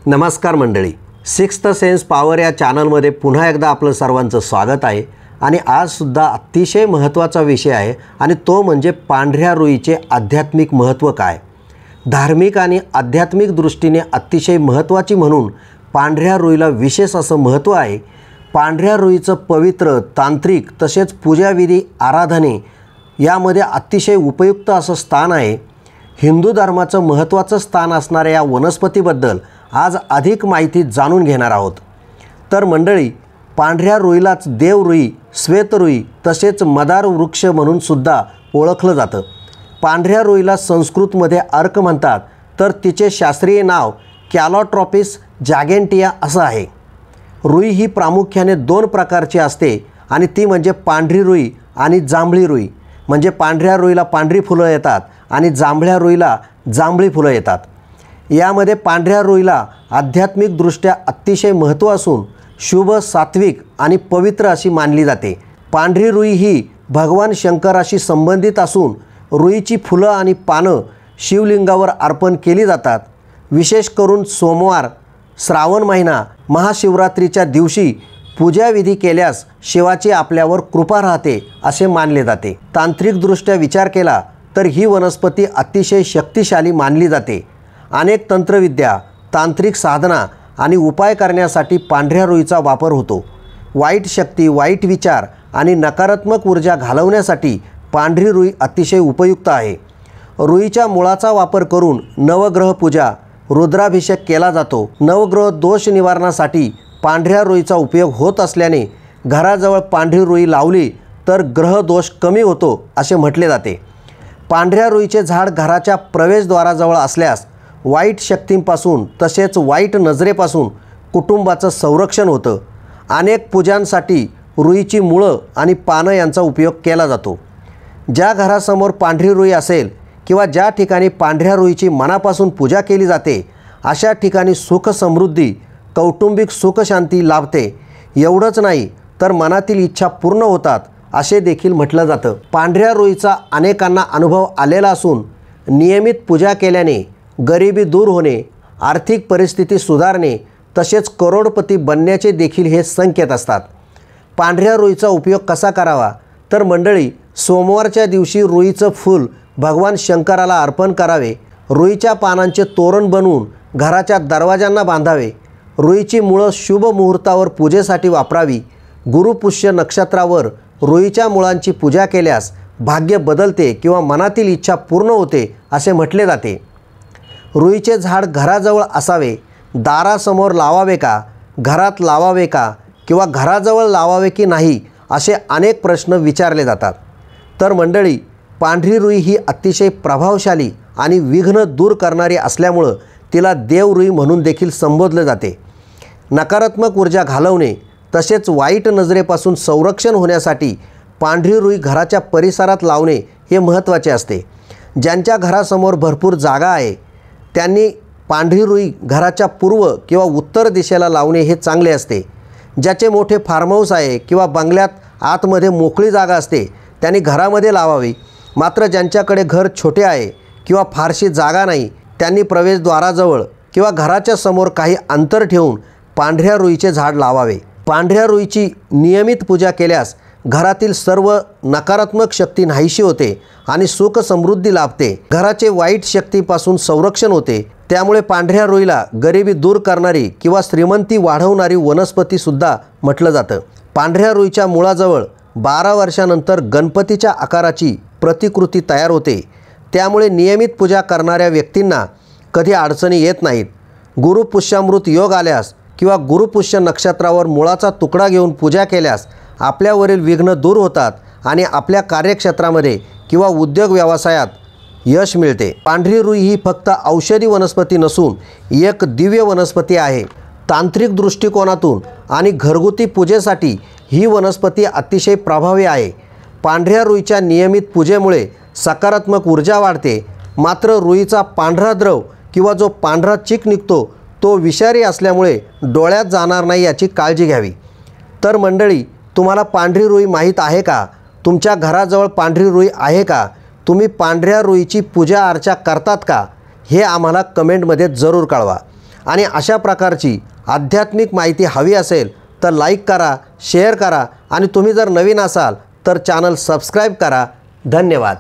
नमस्कार मंडळी, sixth sense power या चॅनलमध्ये पुन्हा एकदा आपलं सर्वांचं स्वागत आहे. आणि आजसुद्धा अतिशय महत्त्वाचा विषय आहे आणि तो म्हणजे पांढऱ्या रुईचे आध्यात्मिक महत्त्व काय. धार्मिक आणि आध्यात्मिक दृष्टीने अतिशय महत्त्वाची म्हणून पांढऱ्या रुईला विशेष असं महत्त्व आहे. पांढऱ्या रुईचं पवित्र, तांत्रिक तसेच पूजाविधी, आराधने यामध्ये अतिशय उपयुक्त असं स्थान आहे. हिंदू धर्माचं महत्त्वाचं स्थान असणाऱ्या या वनस्पतीबद्दल आज अधिक माहिती जाणून घेणार आहोत. तर मंडळी, पांढऱ्या रुईलाच देवरुई, श्वेतरुई तसेच मदार वृक्ष म्हणून सुद्धा ओळखलं जातं. पांढऱ्या रुईला संस्कृतमध्ये अर्क म्हणतात, तर तिचे शास्त्रीय नाव कॅलोट्रोपिस जागेंटिया असं आहे. रुई ही प्रामुख्याने दोन प्रकारची असते आणि ती म्हणजे पांढरी रुई आणि जांभळी रुई. म्हणजे पांढऱ्या रुईला पांढरी फुलं येतात आणि जांभळ्या रुईला जांभळी फुलं येतात. यामध्ये पांढऱ्या रुईला आध्यात्मिकदृष्ट्या अतिशय महत्त्व असून शुभ, सात्विक आणि पवित्र अशी मानली जाते. पांढरी रुई ही भगवान शंकराशी संबंधित असून रुईची फुलं आणि पानं शिवलिंगावर अर्पण केली जातात. विशेष करून सोमवार, श्रावण महिना, महाशिवरात्रीच्या दिवशी पूजाविधी केल्यास शिवाची आपल्यावर कृपा राहते असे मानले जाते. तांत्रिकदृष्ट्या विचार केला तर ही वनस्पती अतिशय शक्तिशाली मानली जाते. अनेक तंत्रविद्या, तांत्रिक साधना आणि उपाय करण्यासाठी पांढऱ्या रुईचा वापर होतो. वाईट शक्ती, वाईट विचार आणि नकारात्मक ऊर्जा घालवण्यासाठी पांढरी रुई अतिशय उपयुक्त आहे. रुईच्या मुळाचा वापर करून नवग्रह पूजा, रुद्राभिषेक केला जातो. नवग्रह दोष निवारणासाठी पांढऱ्या रुईचा उपयोग होत असल्याने घराजवळ पांढरी रुई लावली तर ग्रह दोष कमी होतो असे म्हटले जाते. पांढऱ्या रुईचे झाड घराच्या प्रवेशद्वाराजवळ असल्यास वाईट शक्तींपासून तसेच वाईट नजरेपासून कुटुंबाचं संरक्षण होतं. अनेक पूजांसाठी रुईची मुळं आणि पानं यांचा उपयोग केला जातो. ज्या घरासमोर पांढरी रुई असेल किंवा ज्या ठिकाणी पांढऱ्या रुईची मनापासून पूजा केली जाते अशा ठिकाणी सुख, समृद्धी, कौटुंबिक सुखशांती लाभते. एवढंच नाही तर मनातील इच्छा पूर्ण होतात असे देखील म्हटलं जातं. पांढऱ्या रुईचा अनेकांना अनुभव आलेला असून नियमित पूजा केल्याने गरिबी दूर होणे, आर्थिक परिस्थिती सुधारणे तसेच करोडपती बनण्याचे देखील हे संकेत असतात. पांढऱ्या रुईचा उपयोग कसा करावा तर मंडळी, सोमवारच्या दिवशी रुईचं फूल भगवान शंकराला अर्पण करावे. रुईच्या पानांचे तोरण बनवून घराच्या दरवाजांना बांधावे. रुईची मुळं शुभ मुहूर्तावर पूजेसाठी वापरावी. गुरुपुष्य नक्षत्रावर रुईच्या मुळांची पूजा केल्यास भाग्य बदलते किंवा मनातील इच्छा पूर्ण होते असे म्हटले जाते. रुईचे झाड घराजवळ असावे. दारासमोर लावावे का, घरात लावावे का किंवा घराजवळ लावावे की नाही असे अनेक प्रश्न विचारले जातात. तर मंडळी, पांढरी रुई ही अतिशय प्रभावशाली आणि विघ्न दूर करणारी असल्यामुळं तिला देवरुई म्हणून देखील संबोधले जाते. नकारात्मक ऊर्जा घालवणे तसेच वाईट नजरेपासून संरक्षण होण्यासाठी पांढरी रुई घराच्या परिसरात लावणे हे महत्त्वाचे असते. ज्यांच्या घरासमोर भरपूर जागा आहे त्यांनी पांढरी रुई घराच्या पूर्व किंवा उत्तर दिशेला लावणे हे चांगले असते. ज्याचे मोठे फार्म हाऊस आहे किंवा बंगल्यात आतमध्ये मोकळी जागा असते त्यांनी घरामध्ये लावावी. मात्र ज्यांच्याकडे घर छोटे आहे किंवा फारशी जागा नाही त्यांनी प्रवेशद्वाराजवळ किंवा घराच्या समोर काही अंतर ठेवून पांढऱ्या रुईचे झाड लावावे. पांढऱ्या रुईची नियमित पूजा केल्यास घरातील सर्व नकारात्मक शक्ती नाहीशी होते आणि सुख, समृद्धी लाभते. घराचे वाईट शक्तीपासून संरक्षण होते. त्यामुळे पांढऱ्या रुईला गरिबी दूर करणारी किंवा श्रीमंती वाढवणारी वनस्पतीसुद्धा म्हटलं जातं. पांढऱ्या रुईच्या मुळाजवळ 12 वर्षानंतर गणपतीच्या आकाराची प्रतिकृती तयार होते. त्यामुळे नियमित पूजा करणाऱ्या व्यक्तींना कधी अडचणी येत नाहीत. गुरुपुष्यामृत योग आल्यास किंवा गुरुपुष्य नक्षत्रावर मुळाचा तुकडा घेऊन पूजा केल्यास आपल्यावरील विघ्न दूर होतात आणि आपल्या कार्यक्षेत्रामध्ये किंवा उद्योग व्यवसायात यश मिळते. पांढरी रुई ही फक्त औषधी वनस्पती नसून एक दिव्य वनस्पती आहे. तांत्रिक दृष्टिकोनातून आणि घरगुती पूजेसाठी ही वनस्पती अतिशय प्रभावी आहे. पांढऱ्या रुईच्या नियमित पूजेमुळे सकारात्मक ऊर्जा वाढते. मात्र रुईचा पांढरा द्रव किंवा जो पांढरा चिक निघतो तो विषारी असल्यामुळे डोळ्यात जाणार नाही याची काळजी घ्यावी. तर मंडळी, तुम्हाला पांढरी रुई माहीत आहे का? तुमच्या घराजवळ पांढरी रुई आहे का? तुम्ही पांढऱ्या रुईची पूजा अर्चा करतात का? हे आम्हाला कमेंटमध्ये जरूर कळवा. आणि अशा प्रकारची आध्यात्मिक माहिती हवी असेल तर लाईक करा, शेअर करा आणि तुम्ही जर नवीन असाल तर चॅनल सबस्क्राईब करा. धन्यवाद.